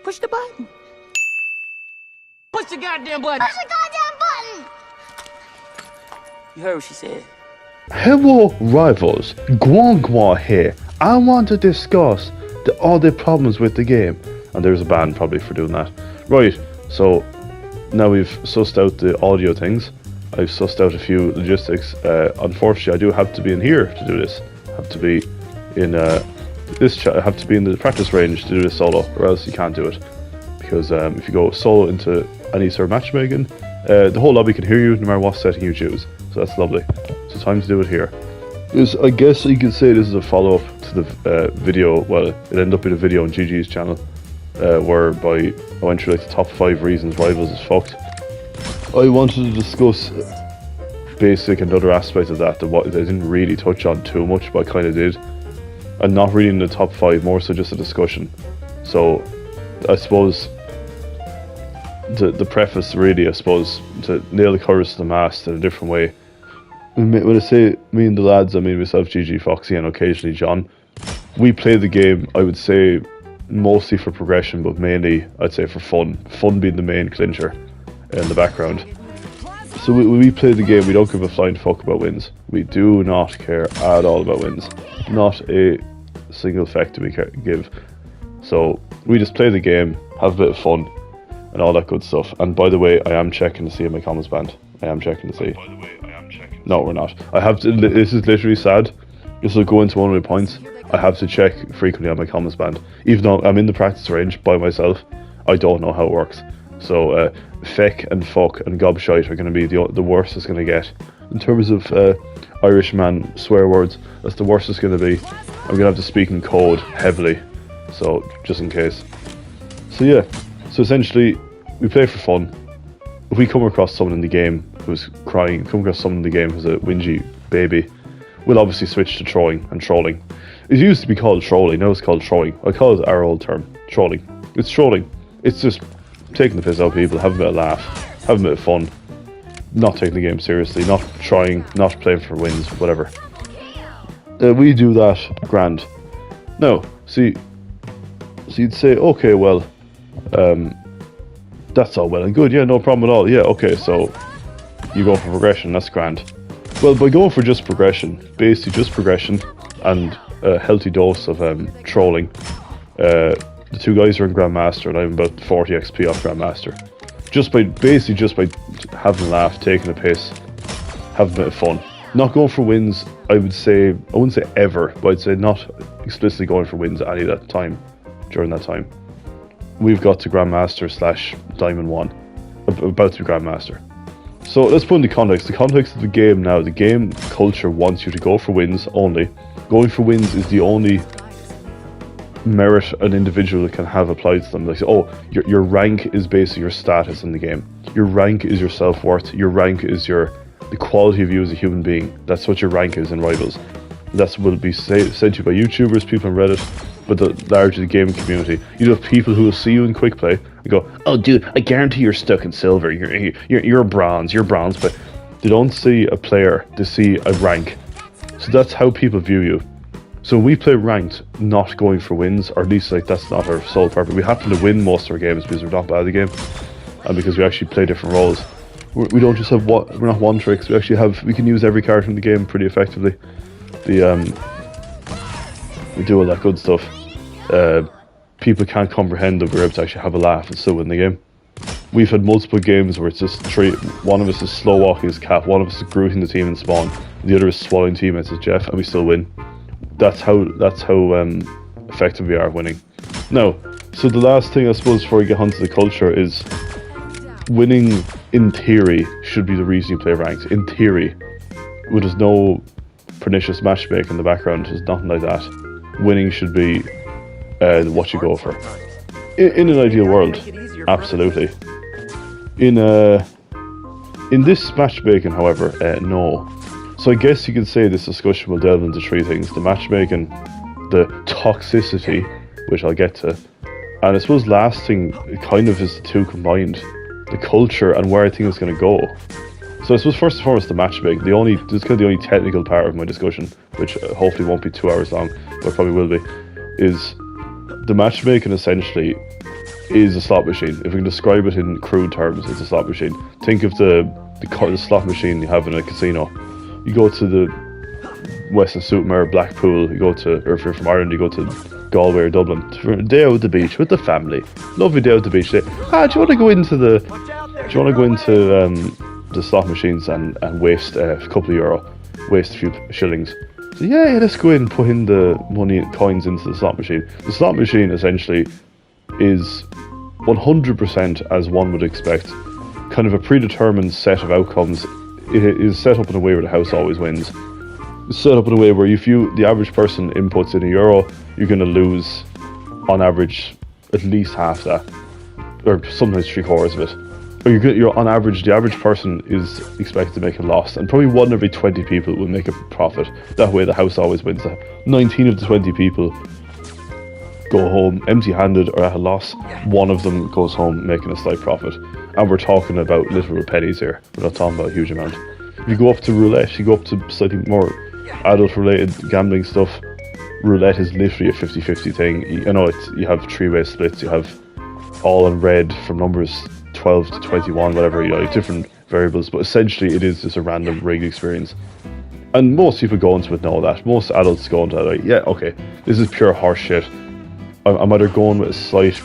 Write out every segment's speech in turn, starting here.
Push the button. Push the goddamn button. Push the goddamn button. You heard what she said. Hello rivals, Guan here. I want to discuss all the problems with the game. And there's a ban probably for doing that. Right, so now we've sussed out the audio things. I've sussed out a few logistics. Unfortunately, I do have to be in here to do this. I have to be in I have to be in the practice range to do this solo, or else you can't do it. Because if you go solo into any sort of matchmaking, the whole lobby can hear you no matter what setting you choose. So that's lovely. So time to do it here. I guess you could say this is a follow-up to the video. Well, it ended up being a video on GG's channel, whereby I went through like the top 5 reasons Rivals is fucked. I wanted to discuss basic and other aspects of that what I didn't really touch on too much, but I kind of did. And not really in the top 5, more so just a discussion. So I suppose the preface really, I suppose, to nail the colours to the mast in a different way. When I say me and the lads, I mean myself, GG, Foxy, and occasionally John. We play the game, I would say, mostly for progression, but mainly, I'd say, for fun. Fun being the main clincher in the background. So when we play the game, we don't give a flying fuck about wins. We do not care at all about wins. Not a single feck do we give. So we just play the game, have a bit of fun, and all that good stuff. And by the way, I am checking to see if my comments banned. I am checking to see. No, we're not. I have to. This is literally sad. This will go into one of my points. I have to check frequently on my comments band. Even though I'm in the practice range by myself, I don't know how it works. So feck and fuck and gobshite are going to be the worst it's going to get. In terms of Irish man swear words, that's the worst it's going to be. I'm going to have to speak in code heavily. So, just in case. So yeah. So essentially, we play for fun. If we come across someone in the game who's crying, come across someone in the game who's a whingy baby, we'll obviously switch to trolling and trolling. It used to be called trolling, now it's called trolling. I call it our old term, trolling. It's trolling. It's just taking the piss out of people, having a bit of laugh, having a bit of fun, not taking the game seriously, not trying, not playing for wins, whatever. We do that grand. Now, see, so you'd say, okay, well, that's all well and good, yeah, no problem at all. Yeah, okay, so you go for progression, that's grand. Well, by going for just progression, basically just progression and a healthy dose of trolling, the two guys are in Grandmaster and I'm about 40 XP off Grandmaster. Just by having a laugh, taking a piss, having a bit of fun. Not going for wins, I wouldn't say ever, but I'd say not explicitly going for wins at any of that time, during that time. We've got to Grandmaster / Diamond 1, about to Grandmaster. So let's put in the context of the game now. The game culture wants you to go for wins only. Going for wins is the only merit an individual can have applied to them. Like, oh, your rank is basically your status in the game. Your rank is your self-worth. Your rank is the quality of you as a human being. That's what your rank is in Rivals. That's what will be said to you by YouTubers, people on Reddit, but largely the gaming community. You have people who will see you in quick play and go, "Oh, dude, I guarantee you're stuck in silver. You're a bronze. You're bronze." But they don't see a player; they see a rank. So that's how people view you. So we play ranked, not going for wins, or at least like that's not our sole purpose. We happen to win most of our games because we're not bad at the game, and because we actually play different roles. We don't just have we're not one tricks. We can use every character in the game pretty effectively. We do all that good stuff. People can't comprehend that we're able to actually have a laugh and still win the game. We've had multiple games where it's just one of us is slow walking his cap, one of us is grooting the team in spawn, the other is swallowing teammates as Jeff, and we still win. That's how effective we are at winning. Now, so the last thing I suppose before we get onto the culture is winning in theory should be the reason you play ranked. In theory. There's no pernicious matchmaking in the background, there's nothing like that. Winning should be what you go for. In an ideal world, absolutely. In this matchmaking, however, no. So I guess you could say this discussion will delve into 3 things: the matchmaking, the toxicity, which I'll get to, and I suppose last thing kind of is the 2 combined, the culture and where I think it's going to go. So I suppose first and foremost the matchmaking, this is kind of the only technical part of my discussion, which hopefully won't be 2 hours long, but probably will be, is the matchmaking essentially is a slot machine. If we can describe it in crude terms, it's a slot machine. Think of the slot machine you have in a casino. You go to the Western Supermare, Blackpool, you go to, or if you're from Ireland, you go to Galway or Dublin for a day out at the beach with the family. Lovely day out at the beach. Do you want to go into the slot machines and waste a couple of euro, waste a few shillings? So yeah, let's go in and put in the money coins into the slot machine. The slot machine essentially is 100%, as one would expect, kind of a predetermined set of outcomes. It is set up in a way where the house always wins. It's set up in a way where if the average person inputs in €1, you're going to lose on average at least half that, or sometimes 3/4 of it. Or you're on average, the average person is expected to make a loss, and probably 1 every 20 people will make a profit. That way the house always wins. 19 of the 20 people go home empty-handed or at a loss. 1 of them goes home making a slight profit. And we're talking about literal pennies here. We're not talking about a huge amount. If you go up to roulette, you go up to slightly more adult-related gambling stuff, roulette is literally a 50-50 thing. You know, you have 3-way splits, you have all in red from numbers 12 to 21, whatever, you know, different variables, but essentially it is just a random rigged experience. And most people go into it know that. Most adults go into it like, yeah, okay, this is pure horse shit. I'm either going with a slight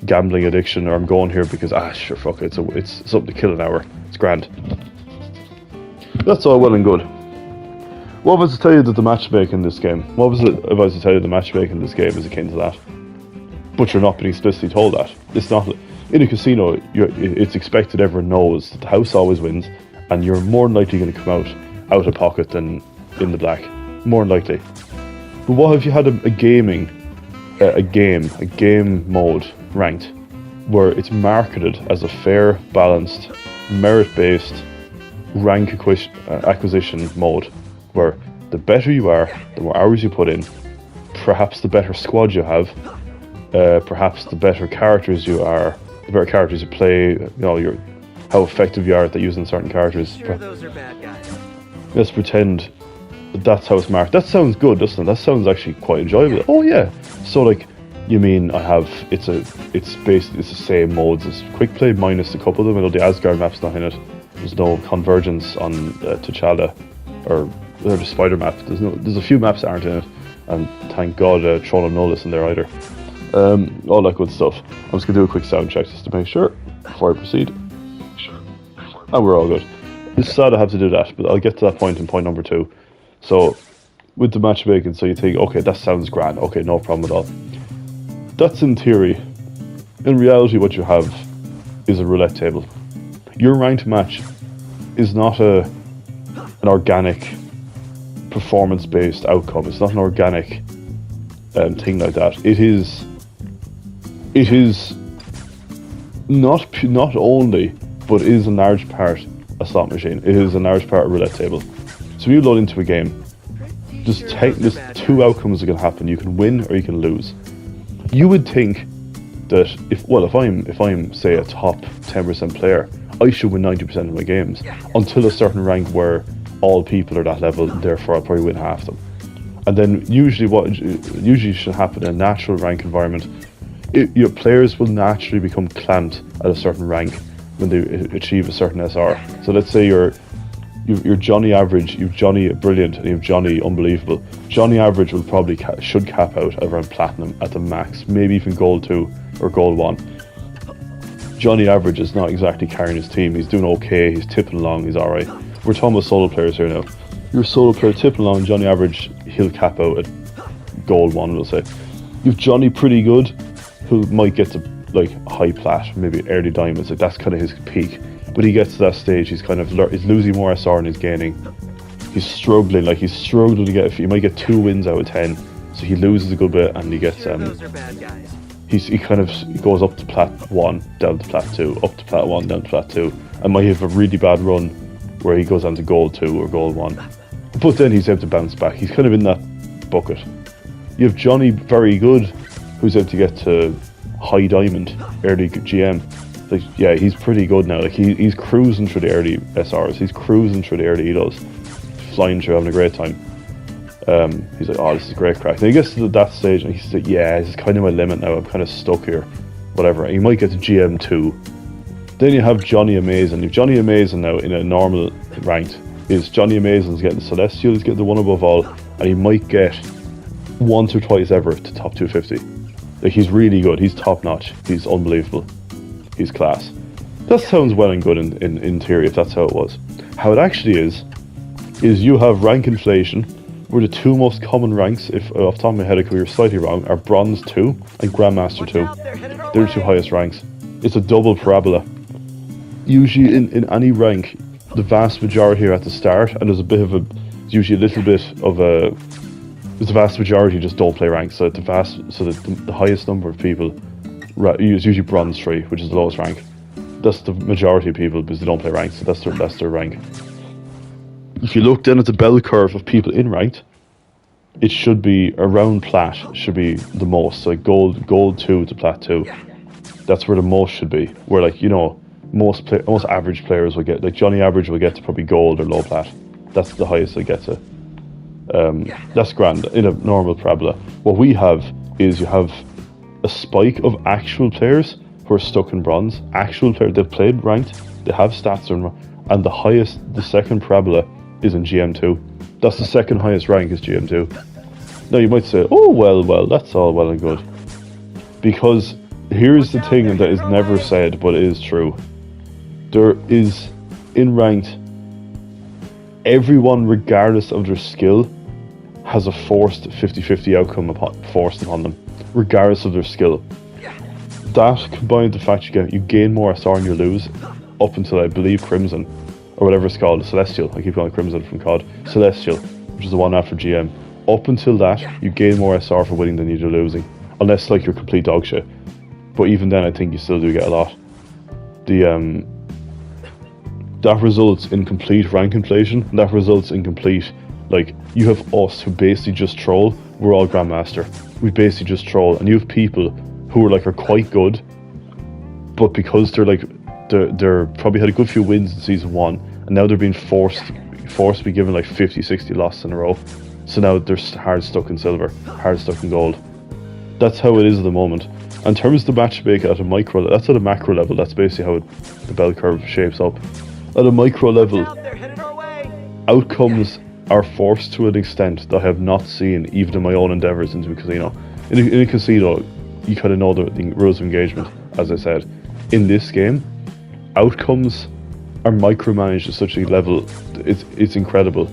gambling addiction, or I'm going here because, sure, fuck it, it's something to kill an hour. It's grand. That's all well and good. What was to tell you that the matchmaking in this game? What was it if I was to tell you the matchmaking in this game is akin to that? But you're not being explicitly told that. It's not. In a casino, it's expected everyone knows that the house always wins, and you're more than likely going to come out of pocket than in the black. More than likely. But what if you had a game mode ranked, where it's marketed as a fair, balanced, merit-based rank acquisition mode, where the better you are, the more hours you put in, perhaps the better squad you have, perhaps the better characters you are, the better characters you play, you know, how effective you are at using certain characters. Sure, those are bad guys. Let's pretend that's how it's marked. That sounds good, doesn't it? That sounds actually quite enjoyable. Oh yeah. So like, you mean it's the same modes as quick play minus a couple of them. I know the Asgard map's not in it. There's no convergence on T'Challa or the Spider map. There's a few maps that aren't in it, and thank God Throne of Nolus in there either. All that good stuff. I'm just gonna do a quick sound check just to make sure before I proceed. And we're all good. It's sad I have to do that, but I'll get to that point in point number 2. So, with the matchmaking, so you think, okay, that sounds grand, okay, no problem at all. That's in theory. In reality, what you have is a roulette table. Your ranked match is not an organic, performance-based outcome. It's not an organic thing like that. It is not only, but is in large part a slot machine. It is in large part a roulette table. So when you load into a game, there's 2 outcomes that can happen. You can win or you can lose. You would think that if I'm say a top 10% player, I should win 90% of my games until a certain rank where all people are that level, therefore I'll probably win half them. And then usually should happen in a natural rank environment, your players will naturally become clamped at a certain rank when they achieve a certain SR. So let's say you're Johnny average, you've Johnny brilliant, and you've Johnny unbelievable. Johnny average will probably should cap out around platinum at the max, maybe even gold 2 or gold 1. Johnny average is not exactly carrying his team. He's doing okay, he's tipping along, he's alright. We're talking about solo players here now. You're a solo player tipping along, Johnny average, he'll cap out at gold 1, we'll say. You've Johnny pretty good, who might get to like high plat, maybe early diamonds, like that's kind of his peak. But he gets to that stage, he's kind of he's losing more SR and he's gaining. He's struggling to get. He might get 2 wins out of 10, so he loses a good bit, and he gets Those are bad guys. He goes up to plat 1, down to plat 2, up to plat 1, down to plat 2, and might have a really bad run where he goes on to gold 2 or gold 1. But then he's able to bounce back. He's kind of in that bucket. You have Johnny very good, who's able to get to high diamond, early GM. Like, yeah, he's pretty good now. Like he's cruising through the early SRs. He's cruising through the early ELOs, flying through, having a great time. He's like, oh, this is great crack. Then he gets to that stage and he's like, yeah, this is kind of my limit now. I'm kind of stuck here. Whatever. And you might get to GM2. Then you have Johnny Amazing. If Johnny Amazing now in a normal ranked is Johnny Amazing's getting the Celestial, he's getting the one above all, and he might get once or twice ever to top 250. Like, he's really good. He's top notch. He's unbelievable. He's class. That sounds well and good in theory, if that's how it was. How it actually is you have rank inflation, where the two most common ranks, if off the top of my head I could be slightly wrong, are Bronze 2 and Grandmaster 2. They're the two highest ranks. It's a double parabola. Usually in any rank, the vast majority are at the start, and there's a bit of a, usually a little bit of a, there's the vast majority just don't play ranks, so the highest number of people is usually Bronze 3, which is the lowest rank. That's the majority of people because they don't play ranked, so that's their rank. If you look down at the bell curve of people in ranked, it should be around plat should be the most. So like gold 2 to plat 2. That's where the most should be. Where, like, you know, most average players will get, like Johnny Average will get to probably gold or low plat. That's the highest they get to. That's grand in a normal parabola. What we have is you have a spike of actual players who are stuck in bronze. Actual players, they've played ranked, they have stats and the second parabola is in GM2. That's the second highest rank is GM2. Now you might say, oh well, that's all well and good. Because here's the thing that is never said, but it is true. There is, in ranked, everyone, regardless of their skill, has a forced 50-50 outcome forced upon them, regardless of their skill. That, combined with the fact you gain more SR and you lose, up until I believe Crimson, or whatever it's called, Celestial. I keep calling it Crimson from COD. Celestial, which is the one after GM. Up until that, you gain more SR for winning than you do losing, unless like you're complete dog shit. But even then, I think you still do get a lot. That results in complete rank inflation. And that results in complete, like, you have us who basically just troll. We're all Grandmaster. We basically just troll, and you have people who are quite good, but because they're probably had a good few wins in season 1, and now they're being forced to be given like 50-60 losses in a row. So now they're hard stuck in silver, hard stuck in gold. That's how it is at the moment. In terms of the matchmaking at a micro, that's at a macro level. That's basically how the bell curve shapes up. At a micro level, outcomes are forced to an extent that I have not seen even in my own endeavours into a casino. In a casino, you kind of know the rules of engagement, as I said. In this game, outcomes are micromanaged at such a level, it's incredible.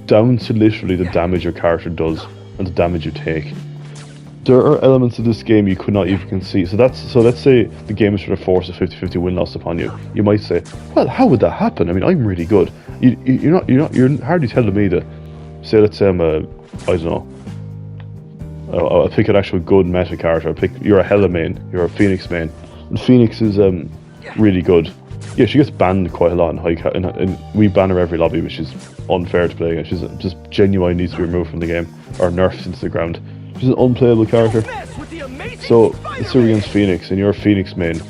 Down to literally the damage your character does and the damage you take. There are elements of this game you could not even conceive. So let's say the game is trying to force a 50-50 win-loss upon you. You might say, well, how would that happen? I mean, I'm really good. You're hardly telling me that. Say, let's say I'm I don't know. I'll pick an actual good meta character. You're a Hela main. You're a Phoenix main. And Phoenix is really good. Yeah, she gets banned quite a lot in and we ban her every lobby, which is unfair to play against. She's just genuinely needs to be removed from the game or nerfed into the ground. She's an unplayable character. So let's say we're against Phoenix and you're a Phoenix main,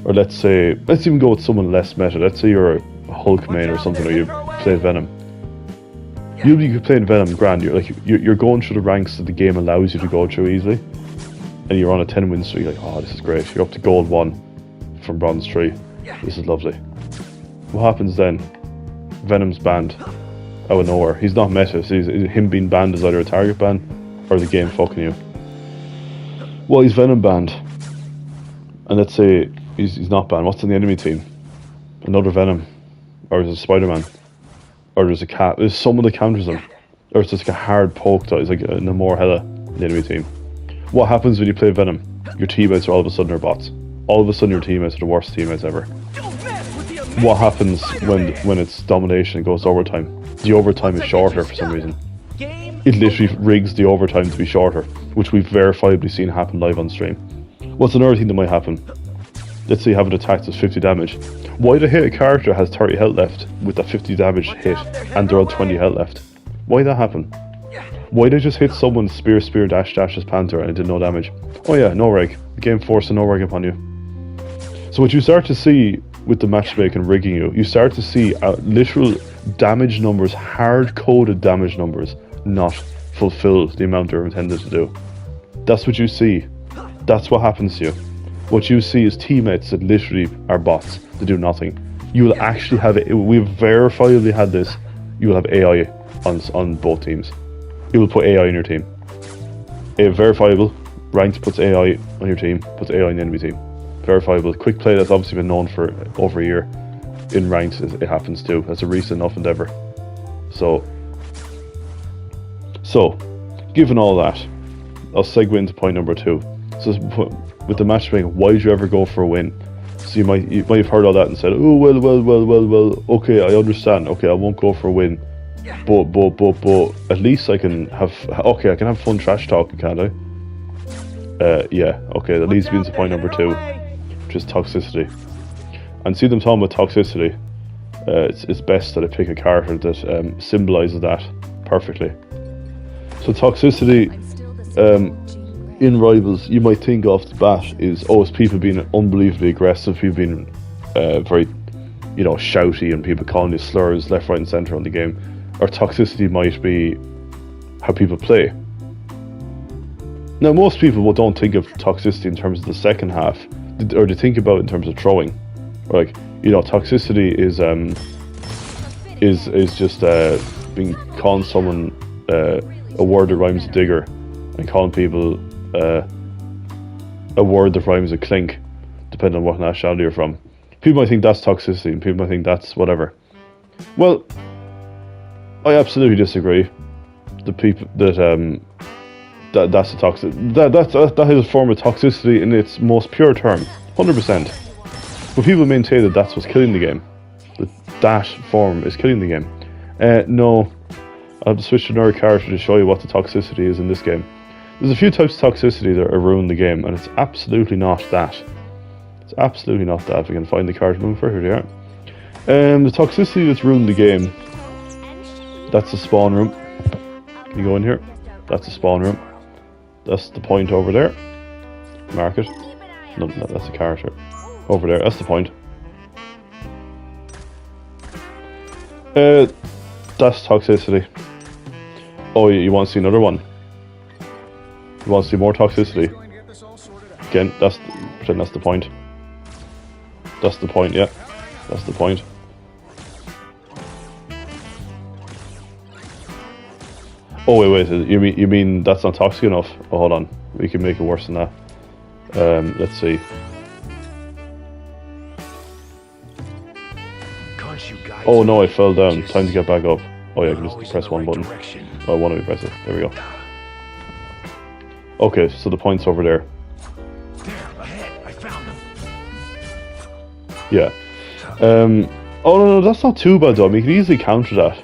or let's even go with someone less meta. Let's say you're a Hulk main or something, or you play Venom. You'll be playing Venom grand. You're going through the ranks that the game allows you to go through easily, and you're on a 10-win streak. Like, oh, this is great. You're up to gold 1 from bronze 3. This is lovely. What happens then? Venom's banned out of nowhere. He's not meta. So him being banned is either a target ban or the game fucking you. Well, he's Venom banned, and let's say he's not banned. What's on the enemy team? Another Venom, or there's a Spider-Man, or there's a cat. There's someone that counters him, or it's just like a hard poke that is like a Namor Hela in the enemy team. What happens when you play Venom? Your teammates are all of a sudden are bots. All of a sudden your teammates are the worst teammates ever. What happens when it's domination and goes to overtime? The overtime is shorter for some reason. It literally rigs the overtime to be shorter, which we've verifiably seen happen live on stream. What's another thing that might happen? Let's say you have an attack that's 50 damage. Why the hit a character has 30 health left with that 50 damage hit and they're on 20 health left? Why that happen? Why they just hit someone spear dash as Panther and it did no damage? Oh yeah, no reg. The game forced a no reg upon you. So what you start to see with the matchmaking rigging you start to see literal damage numbers, hard-coded damage numbers, not fulfill the amount they're intended to do. That's what you see. That's what happens to you. What you see is teammates that literally are bots that do nothing. You will actually have it. We've verifiably had this. You will have AI on both teams. You will put AI in your team. A verifiable ranked puts AI on your team, puts AI in the enemy team. Verifiable. Quick play that's obviously been known for over a year. In ranked, it happens too. That's a recent enough endeavor. So, given all that, I'll segue into point number 2. So, with the matchmaking, why did you ever go for a win? So you might have heard all that and said, oh well. Okay, I understand. Okay, I won't go for a win, but at least I can have fun trash talking, can't I? Yeah. Okay, that leads me into point number 2, which is toxicity. And see them talking about toxicity. It's best that I pick a character that symbolises that perfectly. So toxicity in Rivals, you might think off the bat is it's people being unbelievably aggressive, people being very, shouty, and people calling you slurs left, right, and centre on the game. Or toxicity might be how people play. Now, most people don't think of toxicity in terms of the second half, or they think about it in terms of throwing. Like, toxicity is just being calling someone a word that rhymes with digger, and calling people a word that rhymes with clink, depending on what nationality you're from. People might think that's toxicity, and people might think that's whatever. Well, I absolutely disagree. The people that's a toxic that is a form of toxicity in its most pure term, 100%. But people maintain that that's what's killing the game. That form is killing the game. No, I'll have to switch to another character to show you what the toxicity is in this game. There's a few types of toxicity that are ruining the game, and it's absolutely not that. It's absolutely not that. If we can find the character moving further, here they are. The toxicity that's ruining the game, that's the spawn room. Can you go in here? That's the spawn room. That's the point over there. Mark it. No, that's the character. Over there, that's the point. That's toxicity. Oh, you want to see another one? You want to see more toxicity? Again, pretend that's the point. That's the point, yeah. That's the point. Oh wait, you mean that's not toxic enough? Oh, hold on, we can make it worse than that. Let's see. Oh no, I fell down. Time to get back up. Oh yeah, I can just press one button. Oh, why don't we press it? There we go. Okay, so the point's over there. There, ahead. I found them. Yeah. Oh no, that's not too bad though. You can easily counter that.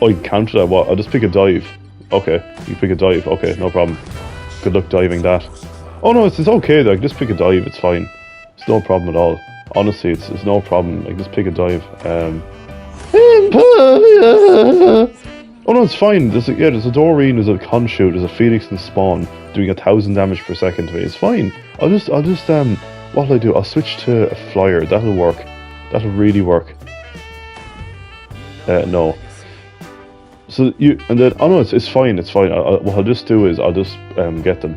Oh, you can counter that. What? I'll just pick a dive. Okay, you pick a dive. Okay, no problem. Good luck diving that. Oh no, it's okay though. I can just pick a dive. It's fine. It's no problem at all. Honestly, it's no problem. I can just pick a dive. Oh no, it's fine. There's a Doreen, there's a Khonshu, there's a Phoenix and Spawn doing 1,000 damage per second to me. It's fine. I'll just what'll I do? I'll switch to a flyer. That'll work. That'll really work. No. So it's fine. It's fine. What I'll just do is I'll just get them.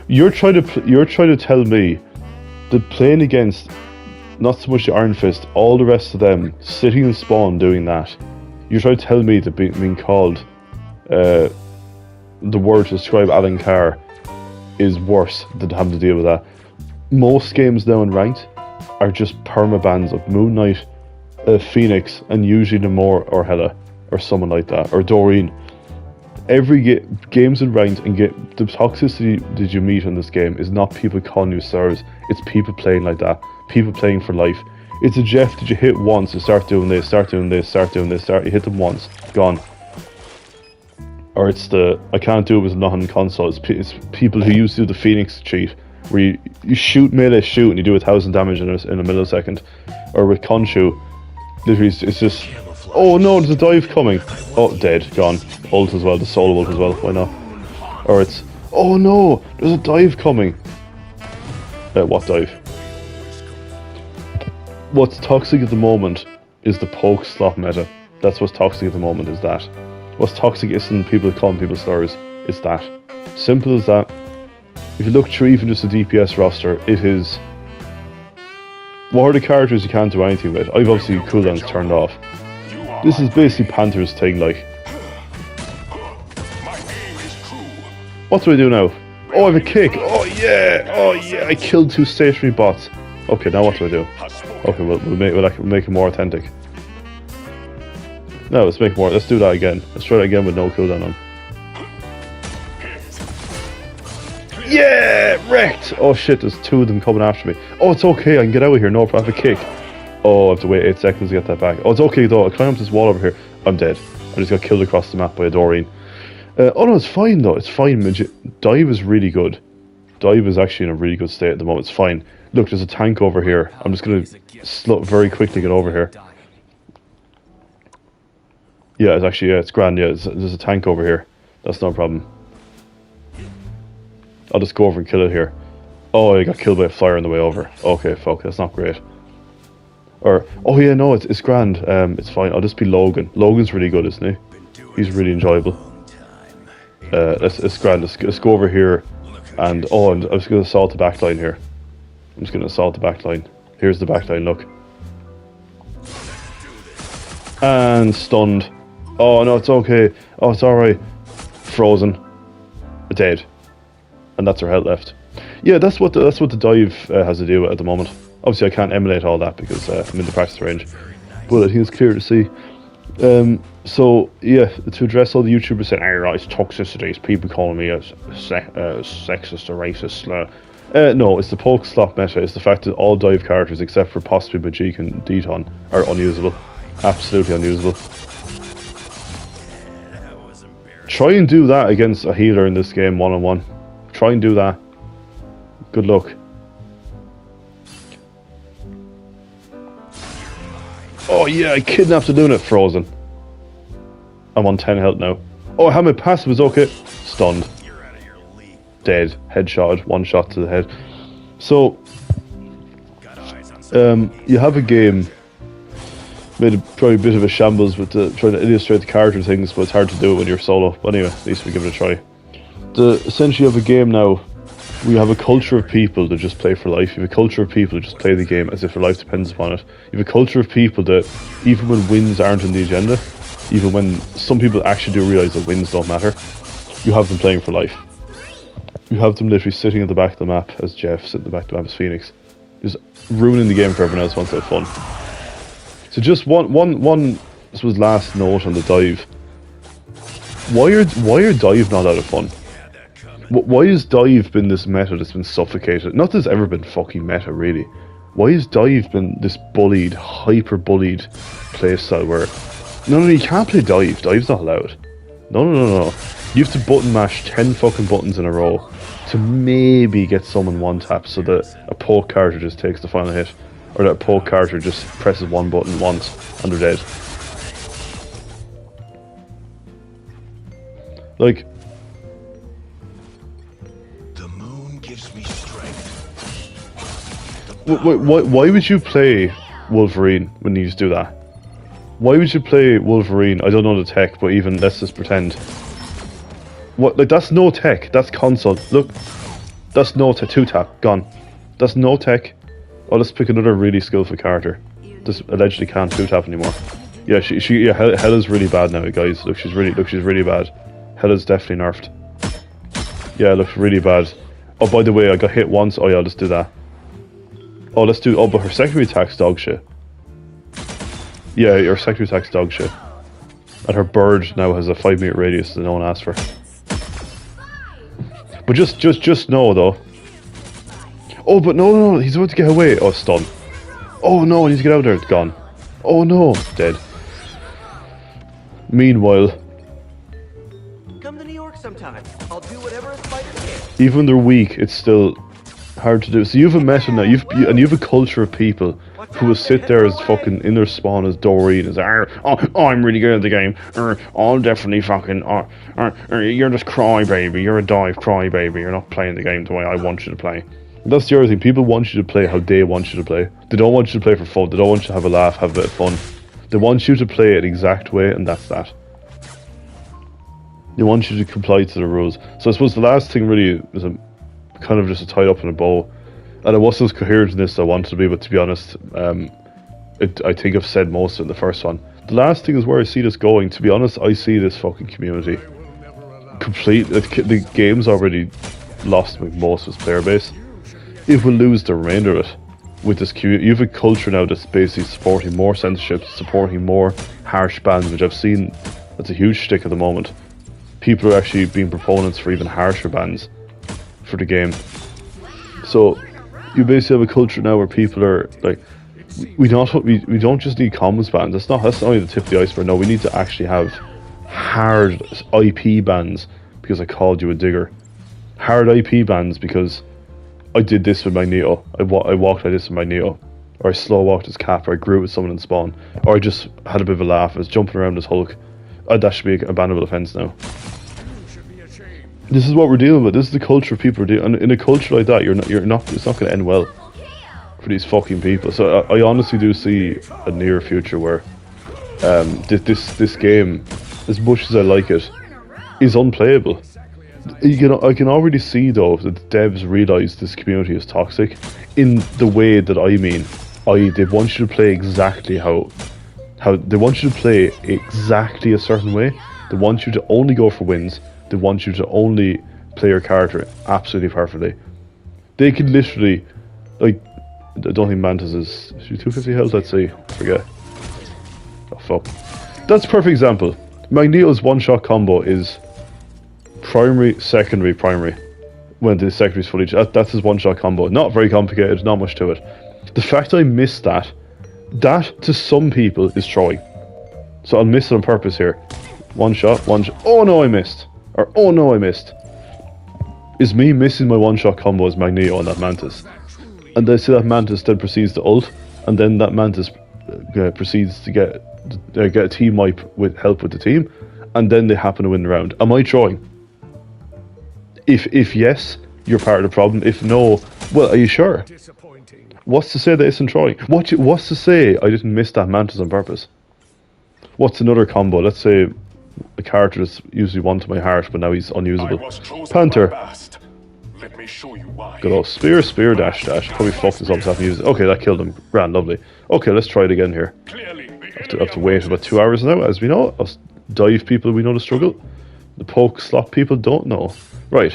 You're trying to tell me that playing against not so much the Iron Fist, all the rest of them sitting in spawn doing that. You're trying to tell me that being called the word to describe Alan Carr is worse than having to deal with that. Most games now in ranked are just permabans of Moon Knight, Phoenix, and usually Namor or Hela or someone like that, or Doreen. Every games in ranked and the toxicity that you meet in this game is not people calling you stars. It's people playing like that. People playing for life. It's a Jeff that you hit once and start doing this, you hit them once, gone. Or it's the I can't do it with nothing console. It's people who used to do the Phoenix cheat, where you shoot melee shoot and you do 1,000 damage in a millisecond. Or with Khonshu, literally it's just, oh no, there's a dive coming. Oh, dead, gone. Ult as well, the solo ult as well, why not? Or it's, oh no, there's a dive coming. What dive? What's toxic at the moment is the poke slop meta. That's what's toxic at the moment, is that. What's toxic isn't people calling people slurs, it's that. Simple as that. If you look through even just the DPS roster, it is... What are the characters you can't do anything with? I've obviously cooldowns turned off. This is basically Panther's thing, like. What do I do now? Oh, I have a kick! Oh yeah! I killed 2 stationary bots. Okay, now what do I do? Okay, we'll make it more authentic. No, let's do that again. Let's try that again with no cooldown on. Yeah! Wrecked! Oh shit, there's 2 of them coming after me. Oh, it's okay, I can get out of here, no problem. I have a kick. Oh, I have to wait 8 seconds to get that back. Oh, it's okay though, I climb up this wall over here. I'm dead. I just got killed across the map by a Doreen. Oh no, it's fine though, it's fine. Dive is really good. Dive is actually in a really good state at the moment, it's fine. Look, there's a tank over here. I'm just gonna very quickly get over here. Yeah, it's actually, it's grand, yeah, there's a tank over here. That's no problem. I'll just go over and kill it here. Oh, I got killed by a flyer on the way over. Okay, fuck, that's not great. Or, oh yeah, no, it's grand. It's fine, I'll just be Logan. Logan's really good, isn't he? He's really enjoyable. It's grand, let's go over here. And, oh, I'm just going to assault the backline here. I'm just going to assault the backline. Here's the backline, look. And stunned. Oh no, it's okay. Oh, it's alright. Frozen. Dead. And that's her health left. Yeah, that's what the dive has to deal with at the moment. Obviously, I can't emulate all that because I'm in the practice range. But I think it's clear to see. So yeah, to address all the YouTubers saying, "Oh, it's toxicity. It's people calling me a sexist or racist slur." No, it's the poke slop meta. It's the fact that all dive characters except for possibly Majik and Deton are unusable. Absolutely unusable. Try and do that against a healer in this game one-on-one. Try and do that. Good luck. Oh yeah, I kidnapped the Luna. Frozen. I'm on 10 health now. Oh, I have my passive, it's okay. Stunned. Dead. Headshot. 1 shot to the head. So, you have a game. Made probably a bit of a shambles with trying to illustrate the character things, but it's hard to do it when you're solo. But anyway, at least we give it a try. Essentially, you have a game now. We have a culture of people that just play for life. You have a culture of people that just play the game as if their life depends upon it. You have a culture of people that, even when wins aren't on the agenda, even when some people actually do realise that wins don't matter, you have them playing for life. You have them literally sitting at the back of the map as Jeff, sitting at the back of the map as Phoenix. Just ruining the game for everyone else once they have fun. So just one this was last note on the dive. Why are dive not out of fun? Why has dive been this meta that's been suffocated? Not that it's ever been fucking meta, really. Why has dive been this bullied, hyper-bullied playstyle where... No, you can't play dive. Dive's not allowed. No. You have to button mash 10 fucking buttons in a row to maybe get someone one tap so that a poke character just takes the final hit. Or that a poke character just presses one button once and they're dead. Like... Why would you play Wolverine when you just do that? Why would you play Wolverine? I don't know the tech, but even let's just pretend. What? Like that's no tech. That's console. Look, that's no tech. 2-tap gone. That's no tech. Oh, let's pick another really skillful character. This allegedly can't 2-tap anymore. Yeah, yeah. Hella's really bad now, guys. Look, she's really bad. Hella's definitely nerfed. Yeah, it looks really bad. Oh, by the way, I got hit once. Oh yeah, I'll just do that. Oh, let's do... Oh, but her secondary attack's dog shit. Yeah, her secondary attack's dog shit. And her bird now has a 5-meter radius that no one asked for. But just know, though. Oh, but no, he's about to get away. Oh, stun. Oh, no, I need to get out of there. It's gone. Oh, no. Dead. Meanwhile... Come to New York sometime. I'll do whatever a spider can. Even when they're weak, it's still... hard to do. So you have a meta now, you have a culture of people who will sit there as fucking in their spawn as Doreen, as I'm really good at the game. I'll definitely fucking you're just crybaby, you're a dive crybaby, you're not playing the game the way I want you to play. And that's the other thing, people want you to play how they want you to play. They don't want you to play for fun, they don't want you to have a laugh, have a bit of fun. They want you to play it exact way, and that's that. They want you to comply to the rules. So I suppose the last thing really is kind of just a tie up in a bow. And it wasn't as coherent in this as I wanted to be, but to be honest, I think I've said most in the first one. The last thing is where I see this going. To be honest, I see this fucking community the game's already lost with most of its player base. It will lose the remainder of it with this community. You have a culture now that's basically supporting more censorship, supporting more harsh bans, which I've seen that's a huge shtick at the moment. People are actually being proponents for even harsher bans for the game. So you basically have a culture now where people are like, we don't just need comms bans. That's not only the tip of the iceberg. No, we need to actually have hard IP bans because I called you a digger. Hard IP bans because I did this with Magneto. I walked like this with Magneto. Or I slow walked as Cap, or I grew with someone in Spawn. Or I just had a bit of a laugh. I was jumping around as Hulk. That should be a bannable offence now. This is what we're dealing with. This is the culture people are dealing. And in a culture like that, it's not going to end well for these fucking people. So I honestly do see a near future where this game, as much as I like it, is unplayable. I can already see though that the devs realise this community is toxic in the way that I mean. They want you to play exactly how they want you to play exactly a certain way. They want you to only go for wins. They want you to only play your character absolutely perfectly. They can literally, like, I don't think Mantis is 250 health, let's see. Forget. Oh fuck. That's a perfect example. Magneto's one-shot combo is primary, secondary, primary. When the secondary is fully... That's his one-shot combo. Not very complicated, not much to it. The fact I missed that to some people is throwing. So I'll miss it on purpose here. One shot. Oh no, I missed. Or oh no, I missed. Is me missing my one-shot combo as Magneto on that Mantis. And they see that Mantis then proceeds to ult, and then that Mantis proceeds to get a team wipe with help with the team, and then they happen to win the round. Am I throwing? If yes, you're part of the problem. If no, well, are you sure? What's to say that isn't throwing? What's to say I didn't miss that Mantis on purpose? What's another combo? Let's say a character that's usually one to my heart, but now he's unusable. Panther. Let me show you why. Good old spear, dash. Probably fucked this up so I have to use it. Okay, that killed him. Grand, lovely. Okay, let's try it again here. I have to wait about 2 hours now, as we know. Us dive people, we know the struggle. The poke slot people don't know. Right.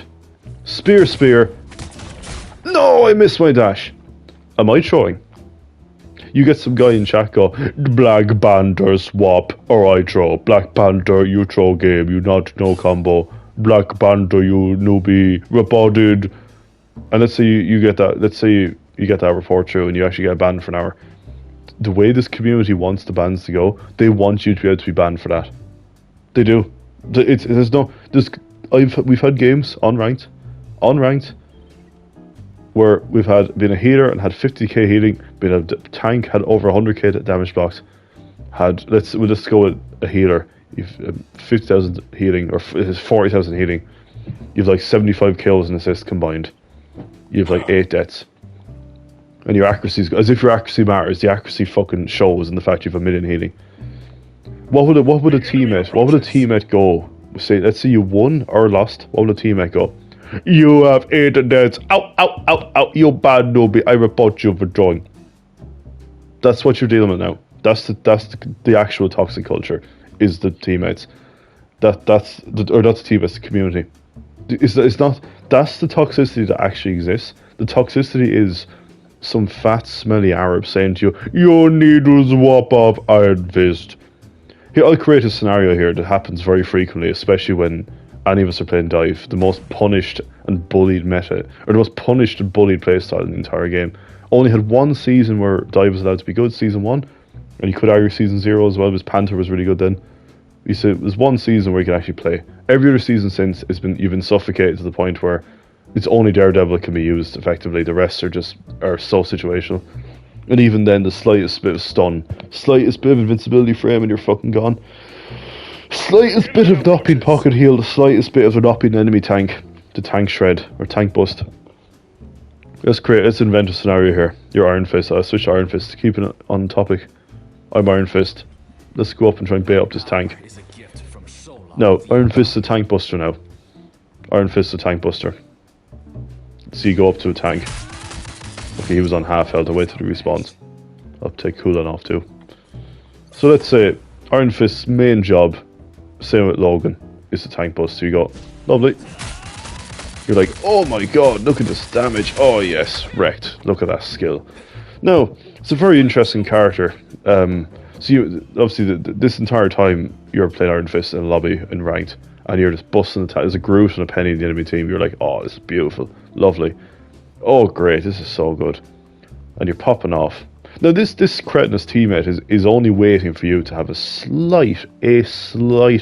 Spear. No, I missed my dash. Am I throwing? You get some guy in chat go, Black Panther swap, or I throw. Black Panther, you throw game, you not no combo. Black Panther, you newbie, reported. And let's say you get that. Let's say you get that report through, and you actually get banned for an hour. The way this community wants the bans to go, they want you to be able to be banned for that. They do. We've had games unranked, where we've been a healer and had 50k healing, been a tank had over 100k damage blocks, we'll just go with a healer. You've 50,000 healing or 40,000 healing. You've like 75 kills and assists combined. You've like 8 deaths, and your accuracy is as if your accuracy matters. The accuracy fucking shows in the fact you have 1 million healing. What would a teammate go? Say, let's say you won or lost. What would a teammate go? You have 8 deaths. Ow, you bad newbie. I report you for drawing. That's what you're dealing with now. That's the actual toxic culture. Is the teammates. That's the teammates, the community. It's not. That's the toxicity that actually exists. The toxicity is some fat, smelly Arab saying to you, "You need to swap off Iron Fist." Here, I'll create a scenario here that happens very frequently, especially when any of us are playing Dive. The most punished and bullied meta, or the most punished and bullied playstyle in the entire game. Only had one season where Dive was allowed to be good, season 1, and you could argue season 0 as well, because Panther was really good then. You said there's one season where you can actually play. Every other season since you've been suffocated to the point where it's only Daredevil that can be used effectively. The rest are so situational. And even then, the slightest bit of stun, slightest bit of invincibility frame, and you're fucking gone. Slightest bit of not being pocket heal, the slightest bit of a not being enemy tank, the tank shred or tank bust. Let's invent a scenario here. You're Iron Fist. I'll switch to Iron Fist. Keeping it on topic. I'm Iron Fist. Let's go up and try and bait up this tank. No, Iron Fist the tank buster now. Iron Fist the tank buster. So you go up to a tank. Okay, he was on half health. I'll wait till he respawns. I'll take cooldown off too. So let's say Iron Fist's main job, same with Logan, is the tank buster. You go, lovely. You're like, oh my god, look at this damage. Oh yes, wrecked. Look at that skill. No, it's a very interesting character. So you obviously this entire time you're playing Iron Fist in a lobby in ranked, and you're just busting the there's a Groot and a Penny in the enemy team. You're like, oh, this is beautiful, lovely. Oh great, this is so good. And you're popping off. Now this cretinous teammate is only waiting for you to have a slight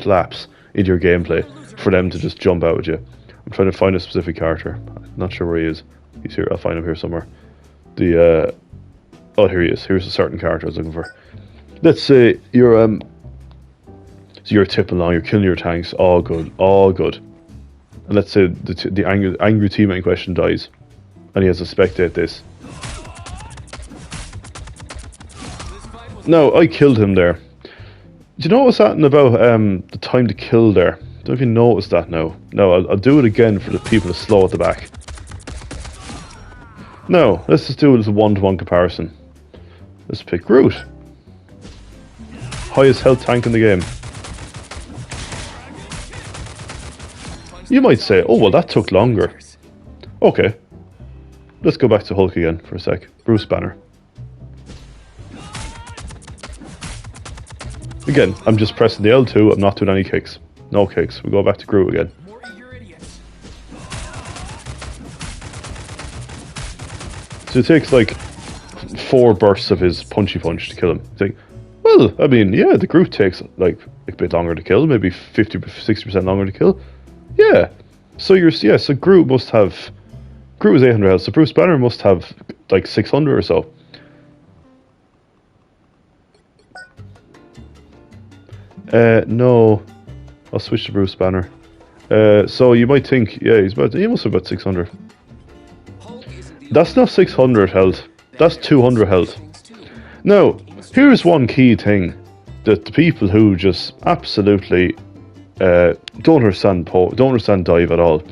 lapse in your gameplay for them to just jump out at you. I'm trying to find a specific character. I'm not sure where he is. He's here. I'll find him here somewhere. Oh, here he is. Here's a certain character I was looking for. Let's say you're so you're tipping along. You're killing your tanks. All good. All good. And let's say the angry teammate in question dies, and he has to spectate this. No, I killed him there. Do you know what's happening about the time to kill there? Don't know if you noticed that now. No, I'll do it again for the people to slow at the back. No, let's just do it as a one-to-one comparison. Let's pick Groot. Highest health tank in the game. You might say, oh well, that took longer. Okay. Let's go back to Hulk again for a sec. Bruce Banner. Again, I'm just pressing the L2, I'm not doing any kicks. No kicks. We go back to Groot again. So it takes like 4 bursts of his punchy punch to kill him. You think, well, I mean, yeah, the Groot takes like a bit longer to kill, maybe 50-60% longer to kill. Yeah. So so Groot must have, Groot is 800 health, so Bruce Banner must have like 600 or so. No, I'll switch to Bruce Banner. So you might think, yeah, he must have about 600. That's not 600 health. That's 200 health. Now, here's one key thing that the people who just absolutely don't understand dive at all.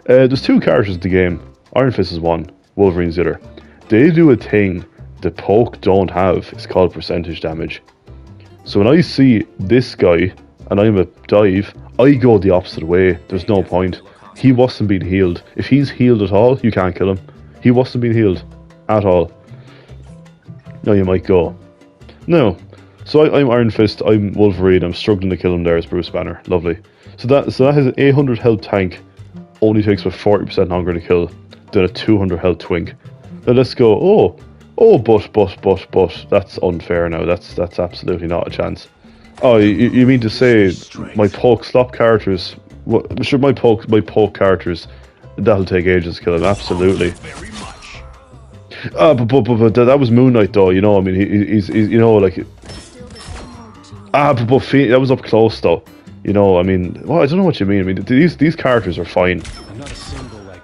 There's 2 characters in the game. Iron Fist is one, Wolverine's the other. They do a thing that Poke don't have. It's called percentage damage. So when I see this guy and I'm a dive, I go the opposite way. There's no point. He wasn't being healed. If he's healed at all, you can't kill him. He wasn't being healed at all. Now you might go, no. So I'm Iron Fist, I'm Wolverine, I'm struggling to kill him there as Bruce Banner. Lovely. So that has an 800 health tank, only takes about 40% longer to kill than a 200 health twink. Now let's go, but that's unfair now. That's absolutely not a chance. Oh, you mean to say my poke slop characters? I'm sure my poke characters, that'll take ages to kill him. Absolutely. But that was Moon Knight though. You know, I mean, he's you know like. But that was up close though. You know, I mean, well, I don't know what you mean. I mean, these characters are fine.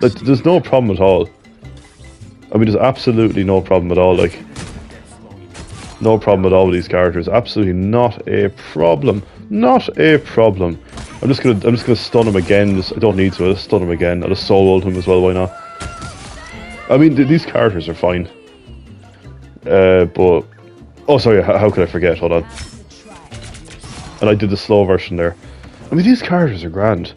Like, there's no problem at all. I mean, there's absolutely no problem at all. Like, no problem at all with these characters. Absolutely not a problem. Not a problem. I'm just gonna stun him again. I don't need to. I'll just stun him again. I'll just solo ult him as well. Why not? I mean, these characters are fine. But oh, sorry. How could I forget? Hold on. And I did the slow version there. I mean, these characters are grand.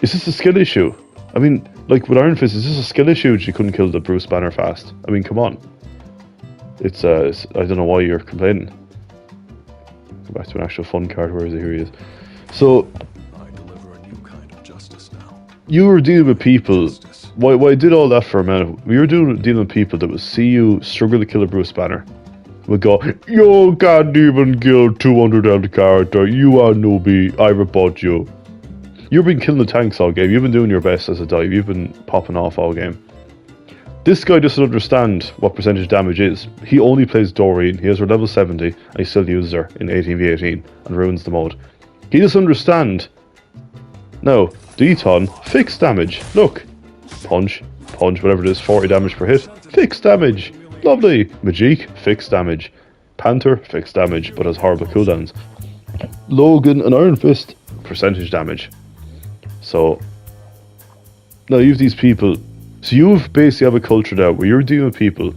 Is this a skill issue? I mean, like with Iron Fist, is this a skill issue that you couldn't kill the Bruce Banner fast? I mean, come on. It's I don't know why you're complaining. Go back to an actual fun card. Where is it? Here he is. So, I deliver a new kind of justice now. You were dealing with people. Why I did all that for a minute? We were dealing with people that would see you struggle to kill a Bruce Banner. Would go, you can't even kill 200 of the character. You are newbie. I report you. You've been killing the tanks all game. You've been doing your best as a dive. You've been popping off all game. This guy doesn't understand what percentage damage is. He only plays Doreen. He has her level 70 and he still uses her in 18v18 and ruins the mode. He doesn't understand. No, Deton, fixed damage. Look. Punch, whatever it is, 40 damage per hit. Fixed damage. Lovely. Majik, fixed damage. Panther, fixed damage, but has horrible cooldowns. Logan and Iron Fist, percentage damage. So now you have these people. So you basically have a culture now where you're dealing with people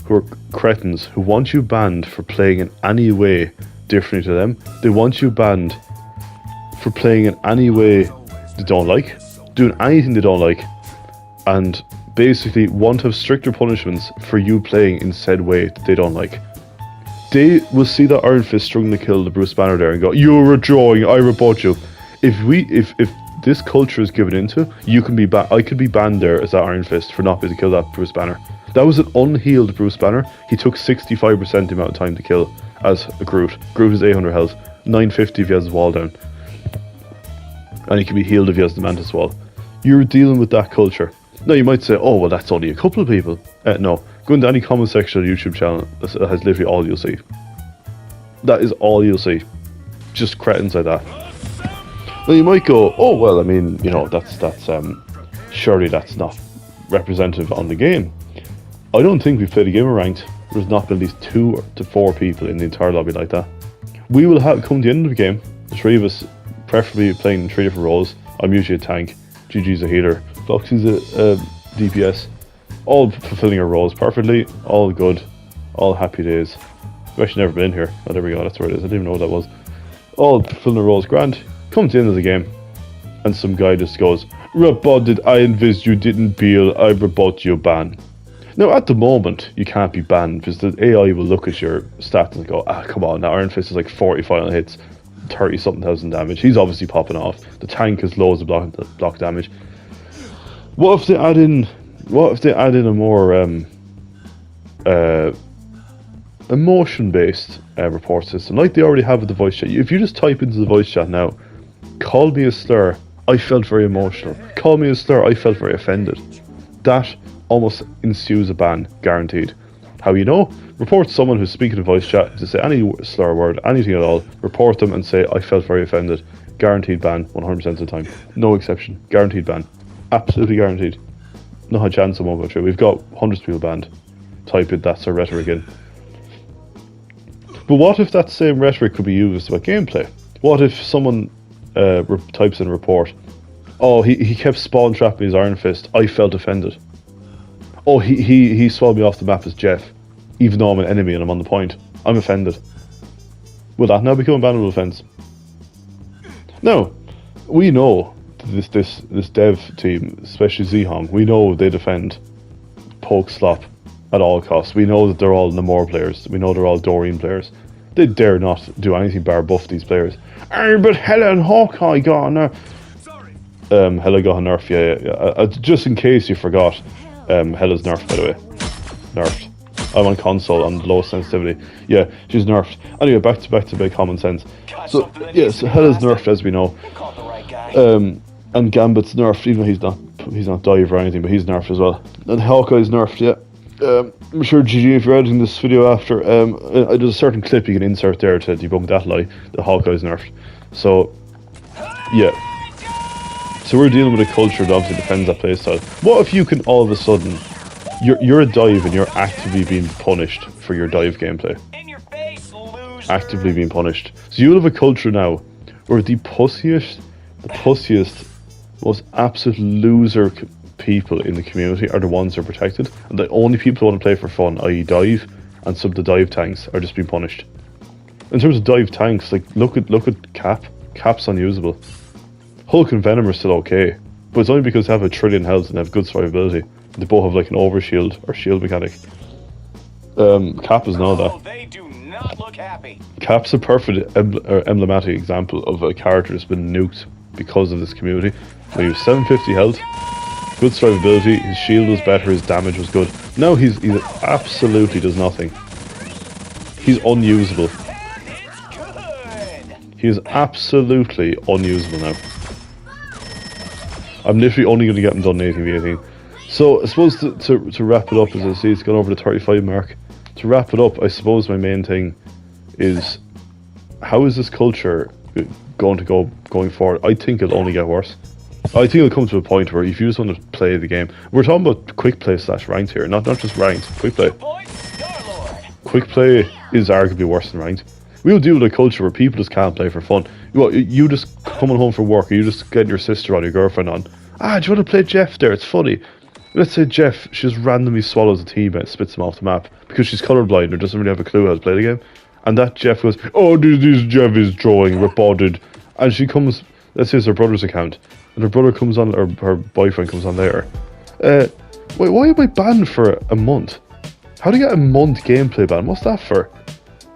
who are cretins who want you banned for playing in any way different to them. They want you banned for playing in any way they don't like, doing anything they don't like, and basically want to have stricter punishments for you playing in said way that they don't like. They will see that Iron Fist struggling to kill the Bruce Banner there and go, "You're a drawing, I rebut you." If this culture is given into, you can be I could be banned there as that Iron Fist for not being able to kill that Bruce Banner. That was an unhealed Bruce Banner. He took 65% the amount of time to kill as a Groot. Groot is 800 health, 950 if he has his wall down, and he can be healed if he has the Mantis wall. You're dealing with that culture. Now you might say, "Oh well, that's only a couple of people." No, go into any comment section of the YouTube channel. That has literally all you'll see. That is all you'll see. Just cretins like that. Now you might go, "Oh well, I mean, you know, that's surely that's not representative on the game." I don't think we've played a game of ranked. There's not been at least 2 to 4 people in the entire lobby like that. We will have come to the end of the game. The 3 of us, preferably playing in 3 different roles. I'm usually a tank. GG's a healer. Foxy's a DPS. All fulfilling our roles perfectly. All good. All happy days. I've actually never been here. Oh, there we go. That's where it is. I didn't even know what that was. All fulfilling our roles. Grand. Come to the end of the game, and some guy just goes, "Rebutted. I envisaged you didn't Beal. I rebut you ban." Now at the moment you can't be banned because the AI will look at your stats and go, "Ah, come on, now Iron Fist is like 40 final hits, 30 something thousand damage. He's obviously popping off. The tank has loads of block damage." What if they add in a more emotion-based report system like they already have with the voice chat? If you just type into the voice chat now, "Call me a slur, I felt very emotional. Call me a slur, I felt very offended," that almost ensues a ban, guaranteed. How you know? Report someone who's speaking in voice chat to say any slur word, anything at all. Report them and say, "I felt very offended." Guaranteed ban, 100% of the time. No exception. Guaranteed ban. Absolutely guaranteed. No chance it won't go through. We've got hundreds of people banned. Type it, that's our rhetoric in. But what if that same rhetoric could be used about gameplay? What if someone types in a report, "Oh, he kept spawn trapping his Iron Fist. I felt offended." "Oh, he swallowed me off the map as Jeff, even though I'm an enemy and I'm on the point. I'm offended." Will that now become a bannable offence? No. We know this dev team, especially Zhong, we know they defend poke slop at all costs. We know that they're all Namor players. We know they're all Doreen players. They dare not do anything bar buff these players. But Hela and Hawkeye got a nerf. Hela got a nerf, yeah. Just in case you forgot, Hela's nerfed, by the way. Nerfed. I'm on console on low sensitivity. Yeah, she's nerfed. Anyway, back to my common sense. So yeah, so Hela's nerfed, as we know. And Gambit's nerfed, even though he's not dive or anything, but he's nerfed as well. And Hawkeye's nerfed, yeah. I'm sure GG, if you're editing this video after, there's a certain clip you can insert there to debunk that lie, that Hawkeye's nerfed. So, yeah. So we're dealing with a culture that obviously defends that playstyle. What if you can all of a sudden, you're a dive and you're actively being punished for your dive gameplay? In your face, loser. Actively being punished. So you'll have a culture now where the pussiest, most absolute loser people in the community are the ones that are protected, and the only people who want to play for fun, i.e. dive, and some of the dive tanks are just being punished. In terms of dive tanks, like look at Cap. Cap's unusable. Hulk and Venom are still okay, but it's only because they have a trillion health and have good survivability. They both have like an overshield or shield mechanic. Cap is none of that. They do not look happy. Cap's a perfect emblematic example of a character that's been nuked because of this community. He was 750 health, good survivability, his shield was better, his damage was good. Now he absolutely does nothing. He's unusable. He is absolutely unusable now. I'm literally only going to get him done 18v18. So I suppose to wrap it up, as I see it's gone over the 35 mark. To wrap it up, I suppose my main thing is, how is this culture going to go going forward? I think it'll only get worse. I think it'll come to a point where if you just want to play the game, we're talking about quick play / ranked here, not just ranked, quick play. Quick play is arguably worse than ranked. We'll deal with a culture where people just can't play for fun. You just coming home from work, or you just getting your sister on, your girlfriend on. Do you want to play Jeff there? It's funny. Let's say Jeff, she just randomly swallows a teammate, spits him off the map because she's colourblind or doesn't really have a clue how to play the game. And that Jeff goes, oh, this Jeff is drawing, rebotted. And she comes, let's say it's her brother's account, and her brother comes on, or her boyfriend comes on there. Wait, why am I banned for a month? How do you get a month gameplay ban? What's that for?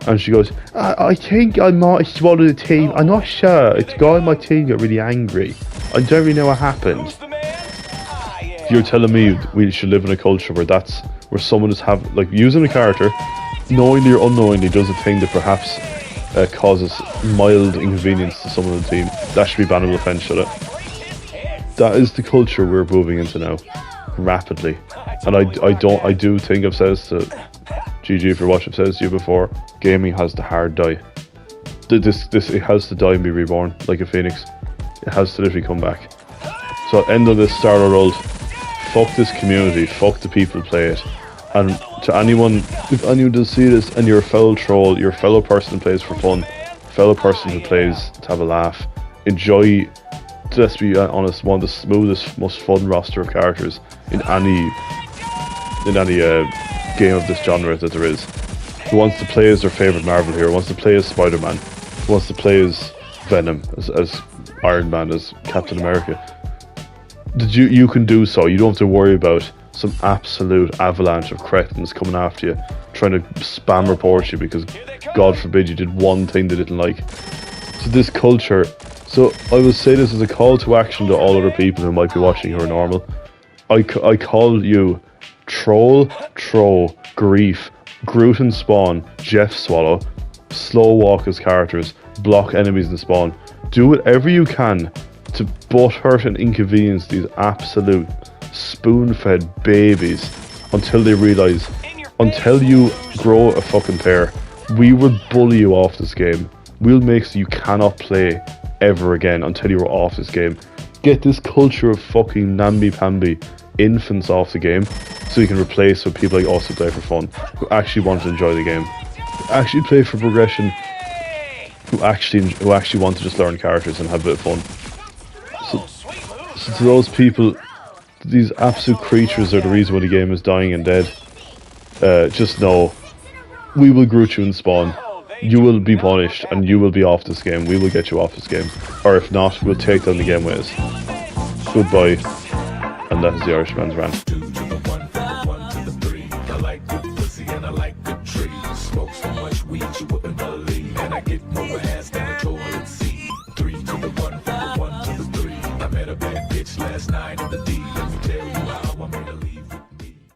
And she goes, I think I might have swallowed a team. I'm not sure. It's a guy on my team got really angry. I don't really know what happened. You're telling me we should live in a culture where someone is using a character, knowingly or unknowingly, does a thing that perhaps causes mild inconvenience to someone on the team. That should be bannable offence, should it? That is the culture we're moving into now, rapidly. And I do think I've said this to GG for what I've said to you before. Gaming has the hard die. It has to die and be reborn like a phoenix. It has to literally come back. So end of this Starter World. Fuck this community. Fuck the people who play it. And to anyone, if anyone does see this and you're a fellow troll, you're a fellow person who plays for fun, fellow person who plays to have a laugh, enjoy, let's be honest, one of the smoothest, most fun roster of characters in any game of this genre that there is. Who wants to play as their favourite Marvel hero, wants to play as Spider-Man, who wants to play as Venom, as Iron Man, as Captain America. You can do so. You don't have to worry about some absolute avalanche of cretins coming after you, trying to spam report you because, God forbid, you did one thing they didn't like. So this culture, so I will say this as a call to action to all other people who might be watching who are normal. I call you Troll, Grief, Groot and Spawn, Jeff Swallow, slow walk as characters, block enemies and spawn. Do whatever you can to butthurt and inconvenience these absolute spoon-fed babies until they realise, until you grow a fucking pair, we will bully you off this game. We'll make so you cannot play ever again until you're off this game. Get this culture of fucking namby-pamby infants off the game so you can replace with people like us who play for fun, who actually want to enjoy the game, who actually play for progression, who actually want to just learn characters and have a bit of fun. So to those people, these absolute creatures are the reason why the game is dying and dead. Just know, we will Groot you and Spawn. You will be punished and you will be off this game. We will get you off this game. Or if not, we'll take down the game with us. Goodbye. And that is the Irishman's rant. 2 to the 1, from the 1 to the 3. I like good pussy and I like good trees. Smoke so much weed you wouldn't believe, and I get more ass than a toilet seat. 3 to the 1, from the 1 to the 3. I met a bad bitch last night in the D. Let me tell you how.